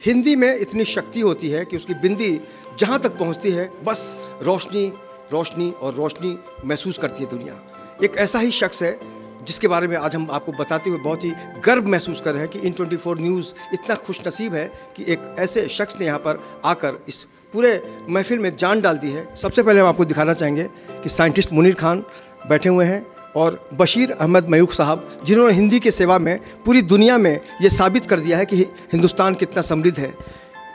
हिंदी में इतनी शक्ति होती है कि उसकी बिंदी जहाँ तक पहुँचती है बस रोशनी रोशनी और रोशनी महसूस करती है दुनिया। एक ऐसा ही शख्स है जिसके बारे में आज हम आपको बताते हुए बहुत ही गर्व महसूस कर रहे हैं कि इन 24 न्यूज़ इतना खुशनसीब है कि एक ऐसे शख्स ने यहाँ पर आकर इस पूरे महफिल में जान डाल दी है। सबसे पहले हम आपको दिखाना चाहेंगे कि साइंटिस्ट मुनीर खान बैठे हुए हैं और बशीर अहमद मयूख साहब, जिन्होंने हिंदी की सेवा में पूरी दुनिया में ये साबित कर दिया है कि हिंदुस्तान कितना समृद्ध है।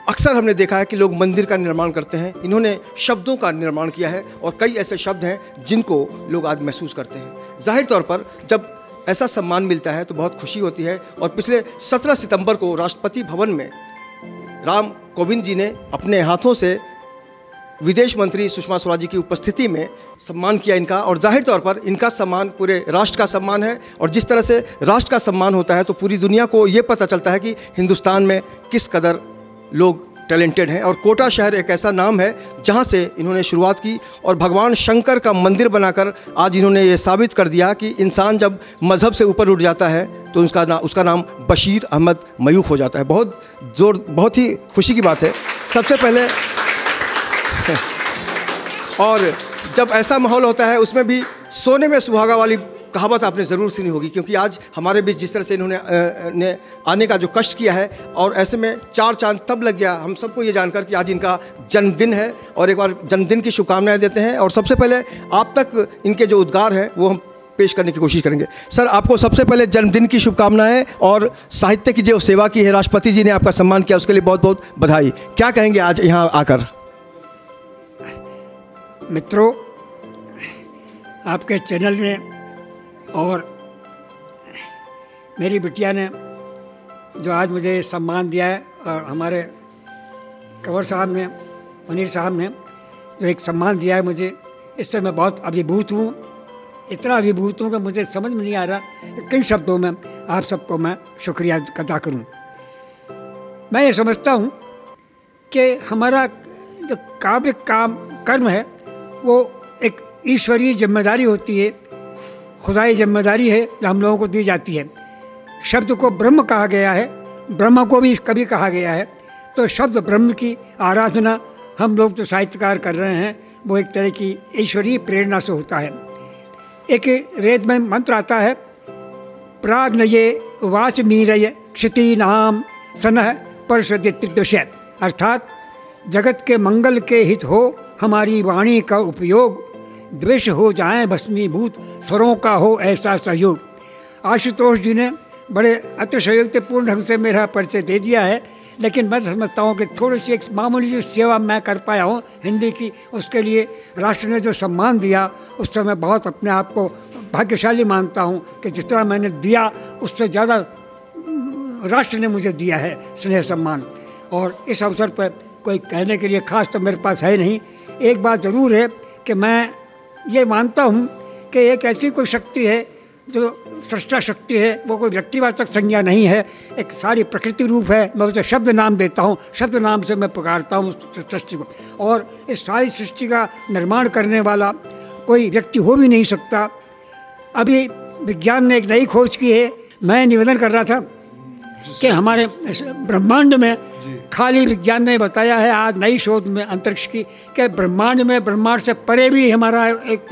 अक्सर हमने देखा है कि लोग मंदिर का निर्माण करते हैं, इन्होंने शब्दों का निर्माण किया है और कई ऐसे शब्द हैं जिनको लोग आज महसूस करते हैं। जाहिर तौर पर जब ऐसा सम्मान मिलता है तो बहुत खुशी होती है। और पिछले 17 सितंबर को राष्ट्रपति भवन में राम कोविंद जी ने अपने हाथों से विदेश मंत्री सुषमा स्वराज जी की उपस्थिति में सम्मान किया इनका, और जाहिर तौर पर इनका सम्मान पूरे राष्ट्र का सम्मान है। और जिस तरह से राष्ट्र का सम्मान होता है तो पूरी दुनिया को ये पता चलता है कि हिंदुस्तान में किस कदर लोग टैलेंटेड हैं। और कोटा शहर एक ऐसा नाम है जहां से इन्होंने शुरुआत की और भगवान शंकर का मंदिर बनाकर आज इन्होंने ये साबित कर दिया कि इंसान जब मज़हब से ऊपर उठ जाता है तो उसका नाम बशीर अहमद मयूख हो जाता है। बहुत ही खुशी की बात है। सबसे पहले और जब ऐसा माहौल होता है उसमें भी सोने में सुहागा वाली कहावत आपने ज़रूर सुनी होगी, क्योंकि आज हमारे बीच जिस तरह से इन्होंने आने का जो कष्ट किया है, और ऐसे में 4 चांद तब लग गया हम सबको ये जानकर कि आज इनका जन्मदिन है। और एक बार जन्मदिन की शुभकामनाएं देते हैं। और सबसे पहले आप तक इनके जो उद्गार हैं वो हम पेश करने की कोशिश करेंगे। सर, आपको सबसे पहले जन्मदिन की शुभकामनाएं और साहित्य की जो सेवा की है, राष्ट्रपति जी ने आपका सम्मान किया, उसके लिए बहुत बहुत बधाई। क्या कहेंगे आज यहाँ आकर? मित्रों, आपके चैनल में और मेरी बिटिया ने जो आज मुझे सम्मान दिया है, और हमारे कंवर साहब ने, मुनीर साहब ने जो एक सम्मान दिया है मुझे, इससे मैं बहुत अभिभूत हूँ। इतना अभिभूत हूँ कि मुझे समझ में नहीं आ रहा कि किन शब्दों में आप सबको मैं शुक्रिया अदा करूँ। मैं ये समझता हूँ कि हमारा जो काव्य कर्म है वो एक ईश्वरीय जिम्मेदारी होती है, खुदाई जिम्मेदारी है जो हम लोगों को दी जाती है। शब्द को ब्रह्म कहा गया है, ब्रह्म को भी कभी कहा गया है। तो शब्द ब्रह्म की आराधना हम लोग जो साहित्यकार कर रहे हैं वो एक तरह की ईश्वरीय प्रेरणा से होता है। एक वेद में मंत्र आता है, प्राग्नये वाच नीरय क्षिति नाम सनह परषदित्विषय, अर्थात जगत के मंगल के हित हो हमारी वाणी का उपयोग, द्वेष हो जाए भस्मीभूत स्वरों का हो ऐसा सहयोग। आशुतोष जी ने बड़े अतिशयोक्तिपूर्ण ढंग से मेरा परिचय दे दिया है, लेकिन मैं समझता हूँ कि थोड़ी सी एक मामूली सी सेवा मैं कर पाया हूँ हिंदी की, उसके लिए राष्ट्र ने जो सम्मान दिया उससे मैं बहुत अपने आप को भाग्यशाली मानता हूँ कि जितना मैंने दिया उससे ज़्यादा राष्ट्र ने मुझे दिया है स्नेह सम्मान। और इस अवसर पर कोई कहने के लिए खास तो मेरे पास है नहीं। एक बात ज़रूर है कि मैं ये मानता हूँ कि एक ऐसी कोई शक्ति है जो सृष्टा शक्ति है, वो कोई व्यक्तिवाचक संज्ञा नहीं है, एक सारी प्रकृति रूप है। मैं उसे शब्द नाम देता हूँ, शब्द नाम से मैं पुकारता हूँ सृष्टि को। और इस सारी सृष्टि का निर्माण करने वाला कोई व्यक्ति हो भी नहीं सकता। अभी विज्ञान ने एक नई खोज की है। मैं निवेदन कर रहा था कि हमारे ब्रह्मांड में खाली विज्ञान ने बताया है आज नई शोध में अंतरिक्ष की कि ब्रह्मांड में ब्रह्मांड से परे भी हमारा एक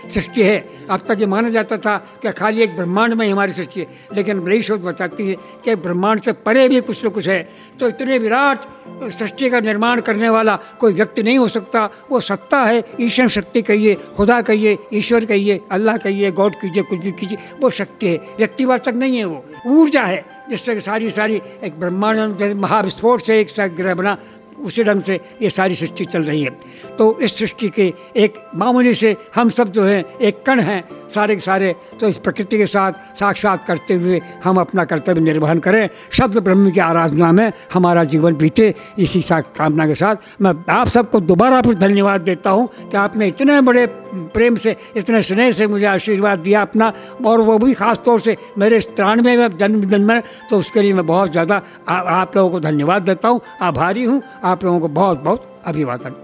सृष्टि है। अब तक ये माना जाता था कि खाली एक ब्रह्मांड में ही हमारी सृष्टि है, लेकिन नई शोध बताती है कि ब्रह्मांड से परे भी कुछ न कुछ है। तो इतने विराट सृष्टि का निर्माण करने वाला कोई व्यक्ति नहीं हो सकता। वो सत्ता है, ईश्वर शक्ति कहिए, खुदा कहिए, ईश्वर कहिए, अल्लाह कहिए, गॉड कीजिए, कुछ भी कीजिए, वो शक्ति है, व्यक्तिवाचक नहीं है। वो ऊर्जा है जिससे सारी एक ब्रह्मांड जैसे महाविस्फोट से एक ग्रह बना, उसी ढंग से ये सारी सृष्टि चल रही है। तो इस सृष्टि के एक मामूली से हम सब जो हैं एक कण हैं सारे के सारे। तो इस प्रकृति के साथ साक्षात करते हुए हम अपना कर्तव्य निर्वहन करें, शब्द ब्रह्म की आराधना में हमारा जीवन बीते। इसी कामना के साथ मैं आप सबको दोबारा फिर धन्यवाद देता हूँ कि आपने इतने बड़े प्रेम से, इतने स्नेह से मुझे आशीर्वाद दिया अपना, और वो भी ख़ास तौर से मेरे 93वें जन्मदिन में। तो उसके लिए मैं बहुत ज़्यादा आप लोगों को धन्यवाद देता हूँ, आभारी हूँ। आप लोगों को बहुत बहुत अभिवादन।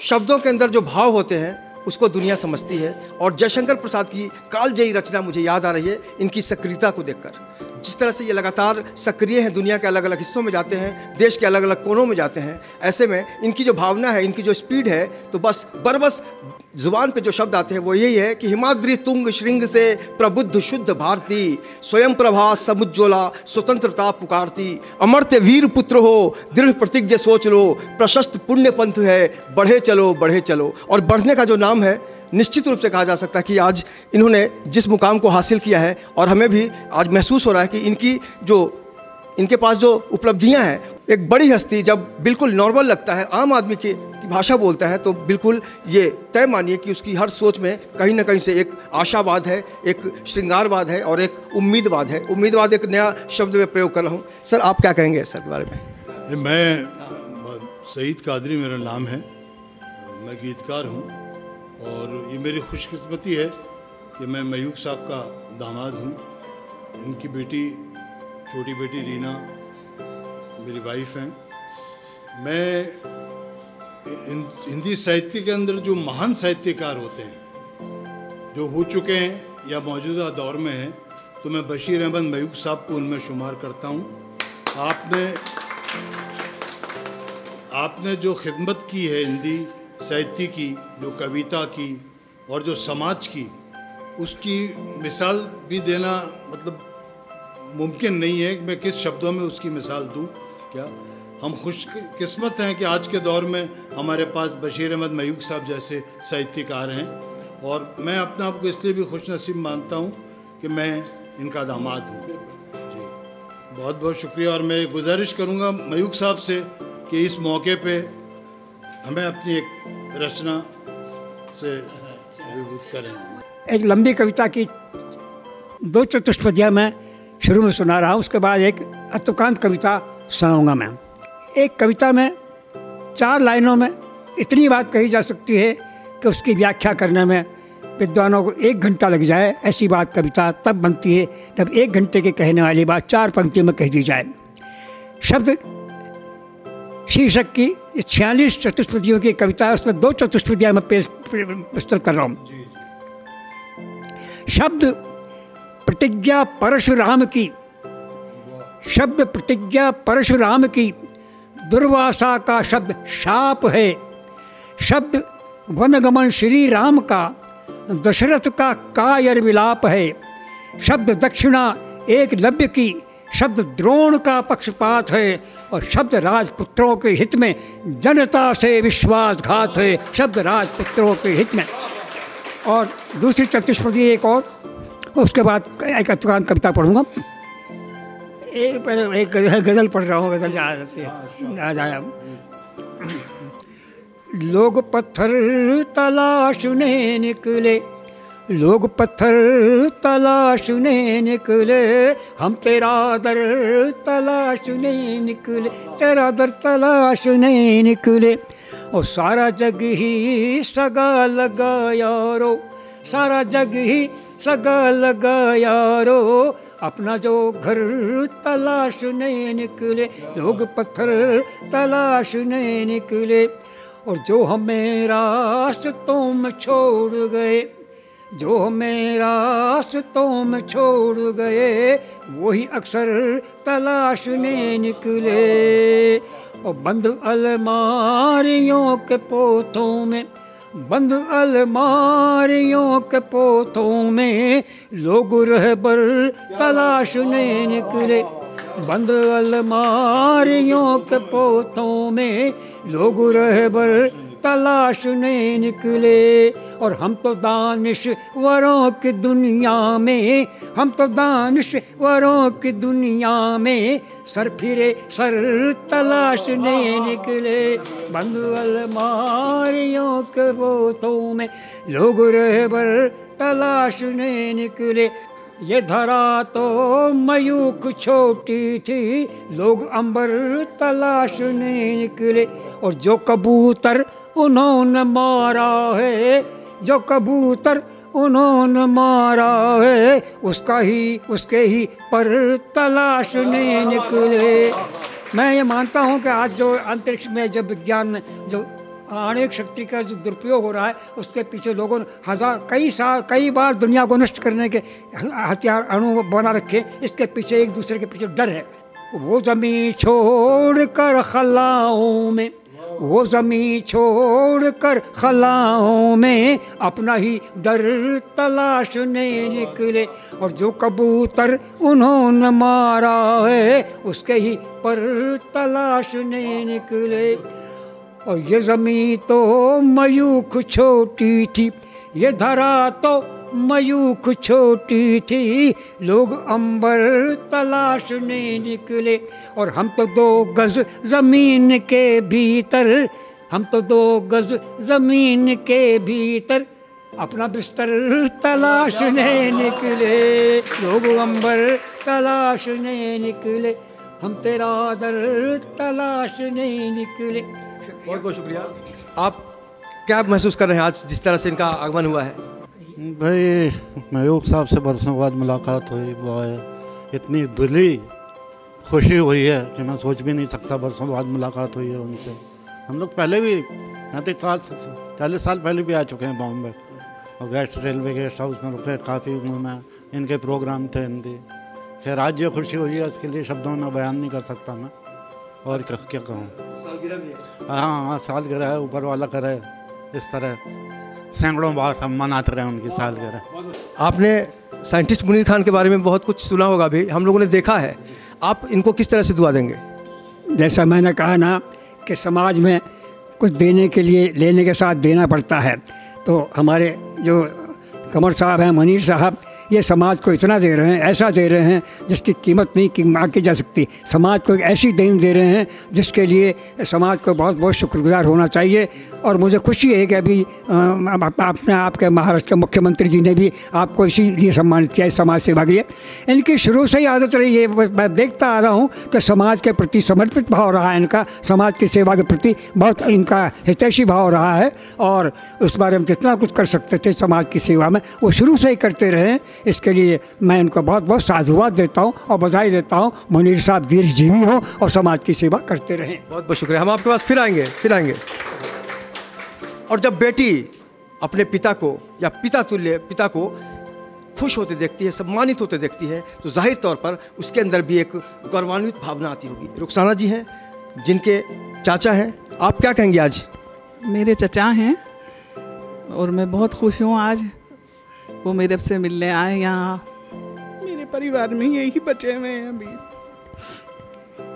शब्दों के अंदर जो भाव होते हैं उसको दुनिया समझती है। और जयशंकर प्रसाद की कालजयी रचना मुझे याद आ रही है इनकी सक्रियता को देखकर। जिस तरह से ये लगातार सक्रिय हैं, दुनिया के अलग अलग हिस्सों में जाते हैं, देश के अलग अलग कोनों में जाते हैं, ऐसे में इनकी जो भावना है, इनकी जो स्पीड है, तो बस जुबान पे जो शब्द आते हैं वो यही है कि हिमाद्री तुंग श्रृंग से प्रबुद्ध शुद्ध भारती, स्वयं प्रभा समुज्ज्वला स्वतंत्रता पुकारती, अमर्त्य वीर पुत्र हो दृढ़ प्रतिज्ञ सोच लो, प्रशस्त पुण्य पंथ है बढ़े चलो। और बढ़ने का जो नाम है, निश्चित रूप से कहा जा सकता है कि आज इन्होंने जिस मुकाम को हासिल किया है, और हमें भी आज महसूस हो रहा है कि इनके पास जो उपलब्धियां हैं, एक बड़ी हस्ती जब बिल्कुल नॉर्मल लगता है, आम आदमी की भाषा बोलता है, तो बिल्कुल ये तय मानिए कि उसकी हर सोच में कहीं ना कहीं से एक आशावाद है, एक श्रृंगारवाद है और एक उम्मीदवाद है। उम्मीदवाद एक नया शब्द में प्रयोग कर रहा हूँ। सर, आप क्या कहेंगे सर के बारे में? मैं सईद कादरी मेरा नाम है, मैं गीतकार हूँ, और ये मेरी खुशकिस्मती है कि मैं मयूख साहब का दामाद हूँ। इनकी बेटी, छोटी बेटी रीना मेरी वाइफ हैं। मैं हिंदी साहित्य के अंदर जो महान साहित्यकार होते हैं, जो हो चुके हैं या मौजूदा दौर में हैं, तो मैं बशीर अहमद मयूख साहब को उनमें शुमार करता हूँ। आपने जो खिदमत की है हिंदी साहित्य की, जो कविता की और जो समाज की, उसकी मिसाल भी देना मतलब मुमकिन नहीं है कि मैं किस शब्दों में उसकी मिसाल दूं। क्या हम खुशकिस्मत हैं कि आज के दौर में हमारे पास बशीर अहमद मयूख साहब जैसे साहित्यकार हैं, और मैं अपने आप को इसलिए भी खुशनसीब मानता हूं कि मैं इनका दामाद हूं। जी, बहुत बहुत शुक्रिया। और मैं गुजारिश करूंगा मयूख साहब से कि इस मौके पे हमें अपनी एक रचना से अभिभूत करें। एक लंबी कविता की 2 चतुष्पदियाँ मैं शुरू में सुना रहा हूँ, उसके बाद एक अतुकांत कविता सुनाऊंगा मैं। एक कविता में 4 लाइनों में इतनी बात कही जा सकती है कि उसकी व्याख्या करने में विद्वानों को 1 घंटा लग जाए। ऐसी बात कविता तब बनती है जब 1 घंटे के कहने वाली बात 4 पंक्तियों में कह दी जाए। शब्द शीर्षक की 46 चतुष्पदियों की कविता है, उसमें 2 चतुष्पदियाँ मैं प्रस्तुत कर रहा हूँ। शब्द प्रतिज्ञा परशुराम की, शब्द प्रतिज्ञा परशुराम की, दुर्वासा का शब्द शाप है। शब्द वनगमन श्री राम का, दशरथ का कायर विलाप है। शब्द दक्षिणा एकलव्य की, शब्द द्रोण का पक्षपात है। और शब्द राजपुत्रों के हित में, जनता से विश्वासघात है। शब्द राजपुत्रों के हित में। और दूसरी चतुष्पदी एक और, उसके बाद एक अतुकांत कविता पढ़ूंगा। एक गज़ल पढ़ रहा हूँ, गज़ल याद आया। लोग पत्थर तलाशने निकले, लोग पत्थर तलाशने निकले, हम तेरा दर तलाशने निकले, तेरा दर तलाशने निकले। और सारा जग ही सगा लगा यारो, सारा जग ही सगा लगा यारो, अपना जो घर तलाशने निकले। लोग पत्थर तलाशने निकले। और जो हमें रास्तों में छोड़ गए, जो हमें रास्तों में छोड़ गए, वही अक्सर तलाशने निकले। और बंद अलमारियों के पोथों में, बंद अलमारियों के पोथों में, लोग रहबर तलाशने निकले। बंद अलमारियों के पोथों में, लोग रहबर तलाशने निकले। और हम तो दानिशवरों की दुनिया में, हम तो दानिशवरों की दुनिया में, सर फिरे सर तलाशने निकले। बंद अलमारियों के पोथों में, लोग रहबर तलाशने निकले। ये धरा तो मयूख छोटी थी, लोग अंबर तलाशने निकले। और जो कबूतर उन्होंने मारा है, जो कबूतर उन्होंने मारा है, उसका ही उसके ही पर तलाशने निकले। मैं ये मानता हूँ कि आज जो अंतरिक्ष में जो विज्ञान में जो अनेक शक्ति का जो दुरुपयोग हो रहा है, उसके पीछे लोगों ने कई बार दुनिया को नष्ट करने के हथियार अणु बना रखे। इसके पीछे एक दूसरे के पीछे डर है। वो ज़मीं छोड़ कर खलाओं में, वो ज़मीं छोड़ कर खलाओं में अपना ही दर तलाशने निकले, और जो कबूतर उन्होंने मारा है उसके ही पर तलाशने निकले। और ये ज़मीं तो मयूख छोटी थी, ये धरा तो मयूख छोटी थी, लोग अंबर तलाशने निकले। और हम तो 2 गज ज़मीन के भीतर, हम तो 2 गज ज़मीन के भीतर अपना बिस्तर तलाशने निकले, लोग अंबर तलाशने निकले, हम तेरा दर तलाशने निकले। बहुत बहुत शुक्रिया। आप क्या महसूस कर रहे हैं आज जिस तरह से इनका आगमन हुआ है? भाई महबूब साहब से बरसों बाद मुलाकात हुई, वो है इतनी दिली खुशी हुई है कि मैं सोच भी नहीं सकता। बरसों बाद मुलाकात हुई है उनसे। हम लोग पहले भी 40 साल पहले भी आ चुके हैं बॉम्बे, और रेलवे गेस्ट हाउस में रुके, काफ़ी घूमे में, इनके प्रोग्राम थे हिंदी। खैर आज ये खुशी हुई है, इसके लिए शब्दों में बयान नहीं कर सकता मैं, और क्या कहूँ। सालगिरह भी है। हाँ, सालगिरह है, ऊपर वाला करे इस तरह सैकड़ों बार हम मनाते रहे उनकी सालगिरह। आपने साइंटिस्ट मुनीर खान के बारे में बहुत कुछ सुना होगा भी, हम लोगों ने देखा है। आप इनको किस तरह से दुआ देंगे? जैसा मैंने कहा ना कि समाज में कुछ देने के लिए लेने के साथ देना पड़ता है, तो हमारे जो कमर साहब हैं, मुनीर साहब, ये समाज को इतना दे रहे हैं, ऐसा दे रहे हैं जिसकी कीमत नहीं आंकी जा सकती। समाज को एक ऐसी देन दे रहे हैं जिसके लिए समाज को बहुत बहुत शुक्रगुजार होना चाहिए। और मुझे खुशी है कि अभी अपने आपके महाराष्ट्र के मुख्यमंत्री जी ने भी आपको इसीलिए सम्मानित किया, इस समाज सेवा के लिए। इनकी शुरू से ही आदत रही है, मैं देखता आ रहा हूँ कि समाज के प्रति समर्पित भाव रहा है इनका, समाज की सेवा के प्रति बहुत इनका हितैषी भाव रहा है। और उस बारे में जितना कुछ कर सकते थे समाज की सेवा में, वो शुरू से ही करते रहे। इसके लिए मैं इनको बहुत बहुत साधुवाद देता हूँ और बधाई देता हूँ। मुनीर साहब दीर्घजीवी हों और समाज की सेवा करते रहें। बहुत बहुत शुक्रिया। हम आपके पास फिर आएंगे। और जब बेटी अपने पिता को या पिता तुल्य पिता को खुश होते देखती है, सम्मानित होते देखती है, तो जाहिर तौर पर उसके अंदर भी एक गौरवान्वित भावना आती होगी। रुखसाना जी हैं, जिनके चाचा हैं, आप क्या कहेंगे आज? मेरे चचा हैं और मैं बहुत खुश हूँ आज वो मेरे से मिलने आए यहाँ। मेरे परिवार में यही बचे हुए हैं अभी,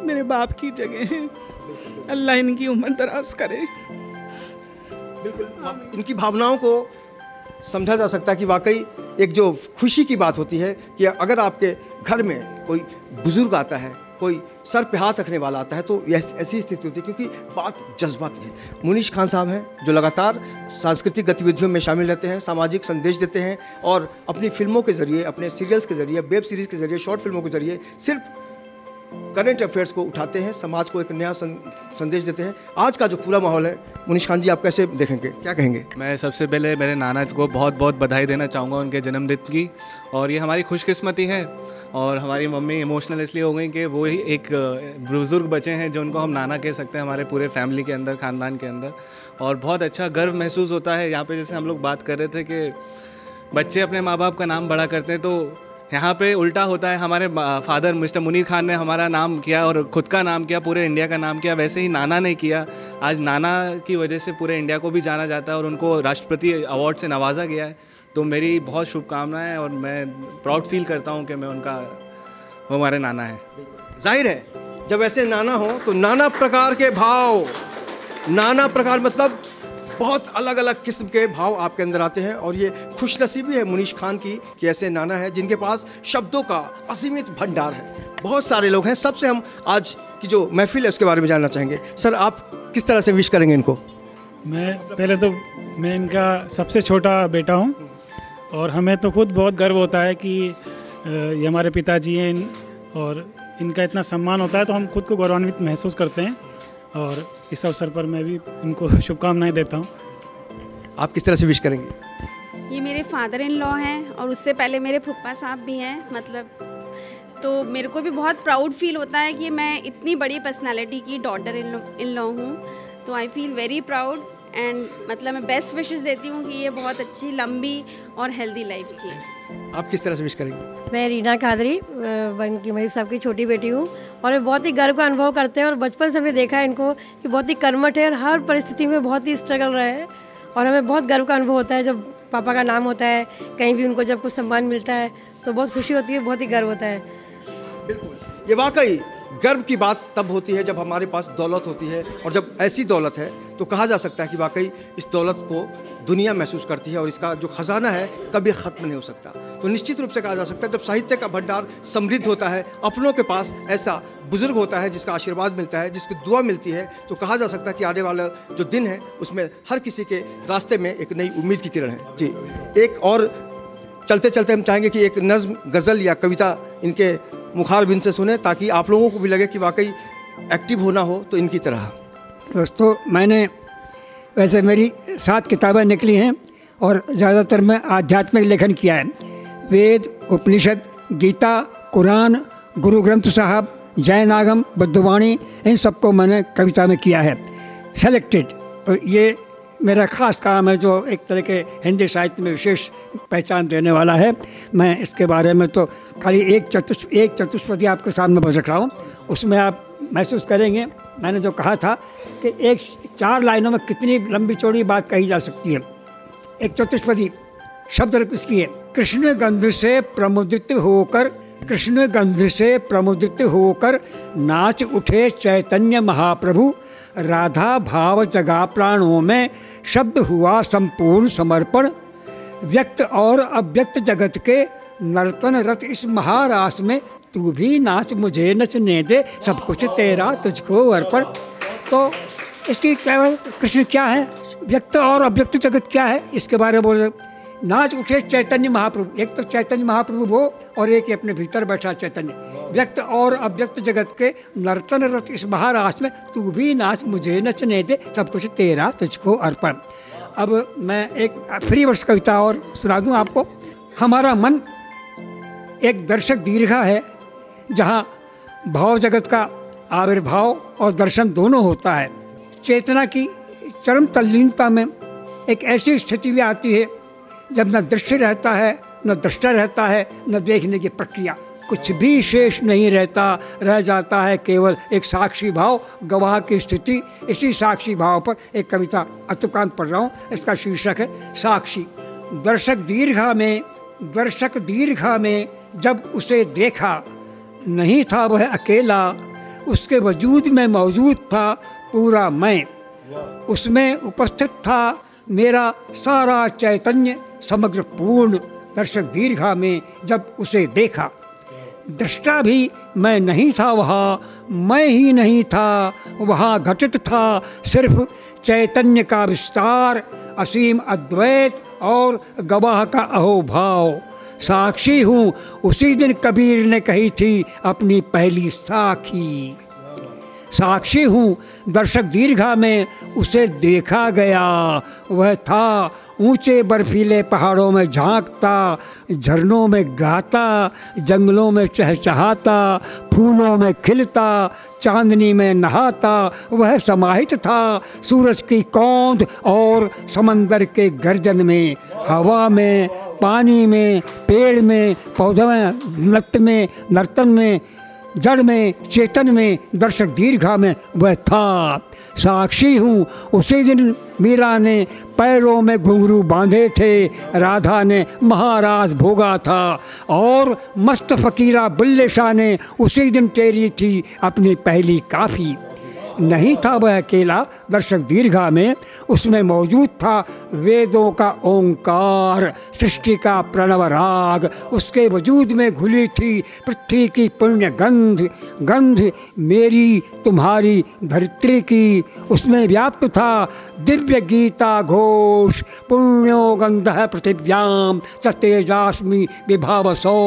मेरे बाप की जगह है। अल्लाह इनकी उम्र दराज करे। बिल्कुल, इनकी भावनाओं को समझा जा सकता है कि वाकई एक जो खुशी की बात होती है कि अगर आपके घर में कोई बुजुर्ग आता है, कोई सर पे हाथ रखने वाला आता है, तो ऐसी स्थिति होती है, क्योंकि बात जज्बा की है। मुनीर खान साहब हैं जो लगातार सांस्कृतिक गतिविधियों में शामिल रहते हैं, सामाजिक संदेश देते हैं, और अपनी फिल्मों के ज़रिए, अपने सीरियल्स के ज़रिए, वेब सीरीज़ के ज़रिए, शॉर्ट फिल्मों के ज़रिए सिर्फ करंट अफेयर्स को उठाते हैं, समाज को एक नया संदेश देते हैं। आज का जो पूरा माहौल है, मुनीर खान जी आप कैसे देखेंगे, क्या कहेंगे? मैं सबसे पहले मेरे नाना को बहुत बहुत बधाई देना चाहूँगा उनके जन्मदिन की। और ये हमारी खुशकिस्मती है, और हमारी मम्मी इमोशनल इसलिए हो गई कि वो ही एक बुज़ुर्ग बचे हैं जो उनको हम नाना कह सकते हैं हमारे पूरे फैमिली के अंदर, ख़ानदान के अंदर। और बहुत अच्छा गर्व महसूस होता है यहाँ पे। जैसे हम लोग बात कर रहे थे कि बच्चे अपने माँ बाप का नाम बड़ा करते हैं, तो यहाँ पे उल्टा होता है। हमारे फादर मिस्टर मुनीर खान ने हमारा नाम किया और ख़ुद का नाम किया, पूरे इंडिया का नाम किया, वैसे ही नाना ने किया। आज नाना की वजह से पूरे इंडिया को भी जाना जाता है और उनको राष्ट्रपति अवार्ड से नवाजा गया है। तो मेरी बहुत शुभकामनाएं, और मैं प्राउड फील करता हूँ कि मैं उनका, वो हमारे नाना है। जाहिर है जब ऐसे नाना हो तो नाना प्रकार के भाव, नाना प्रकार मतलब बहुत अलग अलग किस्म के भाव आपके अंदर आते हैं। और ये खुशनसीबी है मुनीर खान की कि ऐसे नाना है जिनके पास शब्दों का असीमित भंडार है। बहुत सारे लोग हैं, सबसे हम आज की जो महफिल है उसके बारे में जानना चाहेंगे। सर, आप किस तरह से विश करेंगे इनको? मैं इनका सबसे छोटा बेटा हूं, और हमें तो खुद बहुत गर्व होता है कि ये हमारे पिताजी हैं, और इनका इतना सम्मान होता है तो हम खुद को गौरवान्वित महसूस करते हैं। और इस अवसर पर मैं भी इनको शुभकामनाएं देता हूं। आप किस तरह से विश करेंगे? ये मेरे फादर इन लॉ हैं, और उससे पहले मेरे फूफा साहब भी हैं, मतलब तो मेरे को भी बहुत प्राउड फील होता है कि मैं इतनी बड़ी पर्सनालिटी की डॉटर इन लॉ हूँ। तो I feel very proud and मतलब मैं बेस्ट विशेस देती हूँ कि ये बहुत अच्छी लंबी और हेल्दी लाइफ जिए। आप किस तरह से विश करेंगे? मैं रीना कादरी बन की मयूख साहब की छोटी बेटी हूँ और मैं बहुत ही गर्व का अनुभव करते हैं और बचपन से हमने देखा है इनको कि बहुत ही कर्मठ है और हर परिस्थिति में बहुत ही स्ट्रगल रहे हैं और हमें बहुत गर्व का अनुभव होता है जब पापा का नाम होता है, कहीं भी उनको जब कुछ सम्मान मिलता है तो बहुत खुशी होती है, बहुत ही गर्व होता है। बिल्कुल, ये वाकई गर्व की बात तब होती है जब हमारे पास दौलत होती है, और जब ऐसी दौलत है तो कहा जा सकता है कि वाकई इस दौलत को दुनिया महसूस करती है और इसका जो खजाना है कभी ख़त्म नहीं हो सकता। तो निश्चित रूप से कहा जा सकता है जब साहित्य का भंडार समृद्ध होता है, अपनों के पास ऐसा बुजुर्ग होता है जिसका आशीर्वाद मिलता है, जिसकी दुआ मिलती है, तो कहा जा सकता है कि आने वाला जो दिन है उसमें हर किसी के रास्ते में एक नई उम्मीद की किरण है। जी, एक और चलते चलते हम चाहेंगे कि एक नज़्म, गज़ल या कविता इनके मुखारबिंद से सुने ताकि आप लोगों को भी लगे कि वाकई एक्टिव होना हो तो इनकी तरह। दोस्तों, मैंने वैसे मेरी 7 किताबें निकली हैं और ज़्यादातर मैं आध्यात्मिक लेखन किया है। वेद, उपनिषद, गीता, कुरान, गुरु ग्रंथ साहब, जैन आगम, बुद्धवाणी, इन सबको मैंने कविता में किया है सेलेक्टेड। तो ये मेरा ख़ास काम है जो एक तरह के हिंदी साहित्य में विशेष पहचान देने वाला है। मैं इसके बारे में तो खाली एक चतुष्पदी आपके सामने बज रख रहा हूँ, उसमें आप महसूस करेंगे मैंने जो कहा था कि 4 लाइनों में कितनी लंबी चौड़ी बात कही जा सकती है। एक चतुष्पदी शब्द इसकी है, कृष्ण गंध से प्रमुदित होकर, कृष्ण गंध से प्रमुदित होकर नाच उठे चैतन्य महाप्रभु, राधा भाव जगा प्राणों में, शब्द हुआ संपूर्ण समर्पण, व्यक्त और अव्यक्त जगत के नर्तन रत इस महारास में, तू भी नाच मुझे नचने दे, सब कुछ तेरा तुझको अर्पण। तो इसकी कृष्ण क्या है, व्यक्त और अव्यक्त जगत क्या है, इसके बारे में बोले। नाच उठे चैतन्य महाप्रभु, एक तो चैतन्य महाप्रभु वो और एक ही अपने भीतर बैठा चैतन्य। व्यक्त और अव्यक्त जगत के नर्तन रत इस महारास में, तू भी नाच मुझे नचने दे, सब कुछ तेरा तुझको अर्पण। अब मैं एक फ्री वर्ष कविता और सुना दूँ आपको। हमारा मन एक दर्शक दीर्घा है जहाँ भाव जगत का आविर्भाव और दर्शन दोनों होता है। चेतना की चरम तल्लीनता में एक ऐसी स्थिति भी आती है जब न दृश्य रहता है, न दृष्टा रहता है, न देखने की प्रक्रिया, कुछ भी शेष नहीं रहता, रह जाता है केवल एक साक्षी भाव, गवाह की स्थिति। इसी साक्षी भाव पर एक कविता अतुकांत पढ़ रहा हूँ, इसका शीर्षक है साक्षी। दर्शक दीर्घा में जब उसे देखा, नहीं था वह अकेला, उसके वजूद में मौजूद था पूरा मैं, उसमें उपस्थित था मेरा सारा चैतन्य समग्र पूर्ण। दर्शक दीर्घा में जब उसे देखा, दृष्टा भी मैं नहीं था वहाँ, मैं ही नहीं था वहाँ, घटित था सिर्फ चैतन्य का विस्तार, असीम अद्वैत और गवाह का अहोभाव। साक्षी हूँ उसी दिन कबीर ने कही थी अपनी पहली साखी। साक्षी हूँ दर्शक दीर्घा में उसे देखा गया, वह था ऊंचे बर्फीले पहाड़ों में झांकता, झरनों में गाता, जंगलों में चहचहाता, फूलों में खिलता, चांदनी में नहाता। वह समाहित था सूरज की कौंध और समंदर के गर्जन में, हवा में, पानी में, पेड़ में, पौधों में, नट में, नर्तन में, जड़ में, चेतन में, दर्शक दीर्घा में वह था। साक्षी हूँ उसी दिन मीरा ने पैरों में घुंघरू बांधे थे, राधा ने महाराज भोगा था, और मस्त फकीरा बुल्ले शाह ने उसी दिन तेरी थी अपनी पहली काफ़ी। नहीं था वह अकेला दर्शक दीर्घा में, उसमें मौजूद था वेदों का ओंकार, सृष्टि का प्रणव राग, उसके वजूद में घुली थी पृथ्वी की पुण्य गंध, गंध मेरी तुम्हारी धरित्री की। उसमें व्याप्त था दिव्य गीता घोष, पुण्यो गंधः पृथिव्याम च तेजास्मि विभावसो।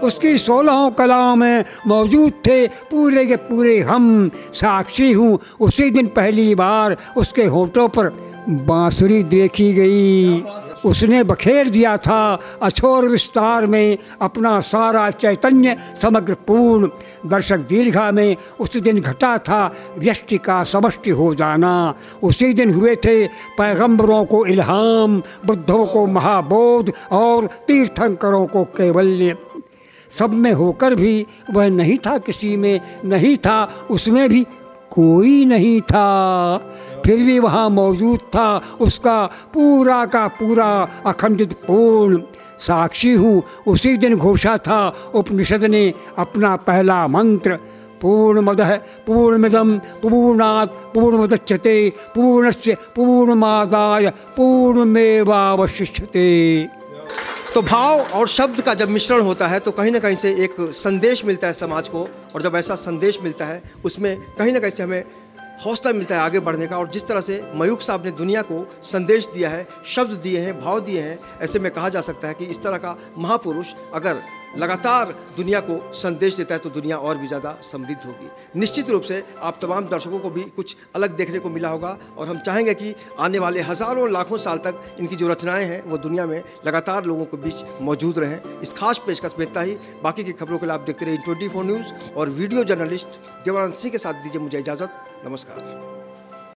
उसकी 16 कलाओं में मौजूद थे पूरे के पूरे हम। साक्षी हूँ उसी दिन पहली बार उसके होठों पर बांसुरी देखी गई। उसने बखेर दिया था अछोर विस्तार में अपना सारा चैतन्य समग्र पूर्ण। दर्शक दीर्घा में उस दिन घटा था व्यष्टि का समष्टि हो जाना। उसी दिन हुए थे पैगंबरों को इल्हाम, बुद्धों को महाबोध और तीर्थंकरों को कैवल्य। सब में होकर भी वह नहीं था, किसी में नहीं था, उसमें भी कोई नहीं था, फिर भी वहाँ मौजूद था उसका पूरा का पूरा अखंडित पूर्ण। साक्षी हूँ उसी दिन घोषा था उपनिषद ने अपना पहला मंत्र, पूर्णमदः पूर्णमिदं पूर्णात् पूर्णमुदच्यते पूर्णस्य पूर्णमादाय पूर्णमेवावशिष्यते। तो भाव और शब्द का जब मिश्रण होता है तो कहीं ना कहीं से एक संदेश मिलता है समाज को, और जब ऐसा संदेश मिलता है उसमें कहीं ना कहीं से हमें हौसला मिलता है आगे बढ़ने का। और जिस तरह से मयूख साहब ने दुनिया को संदेश दिया है, शब्द दिए हैं, भाव दिए हैं, ऐसे में कहा जा सकता है कि इस तरह का महापुरुष अगर लगातार दुनिया को संदेश देता है तो दुनिया और भी ज़्यादा समृद्ध होगी। निश्चित रूप से आप तमाम दर्शकों को भी कुछ अलग देखने को मिला होगा, और हम चाहेंगे कि आने वाले हज़ारों लाखों साल तक इनकी जो रचनाएं हैं वो दुनिया में लगातार लोगों के बीच मौजूद रहें। इस खास पेशकश में इतना ही। बाकी की खबरों के लिए आप देखते रहिए 24 न्यूज़, और वीडियो जर्नलिस्ट देवानंद सिंह के साथ दीजिए मुझे इजाज़त। नमस्कार।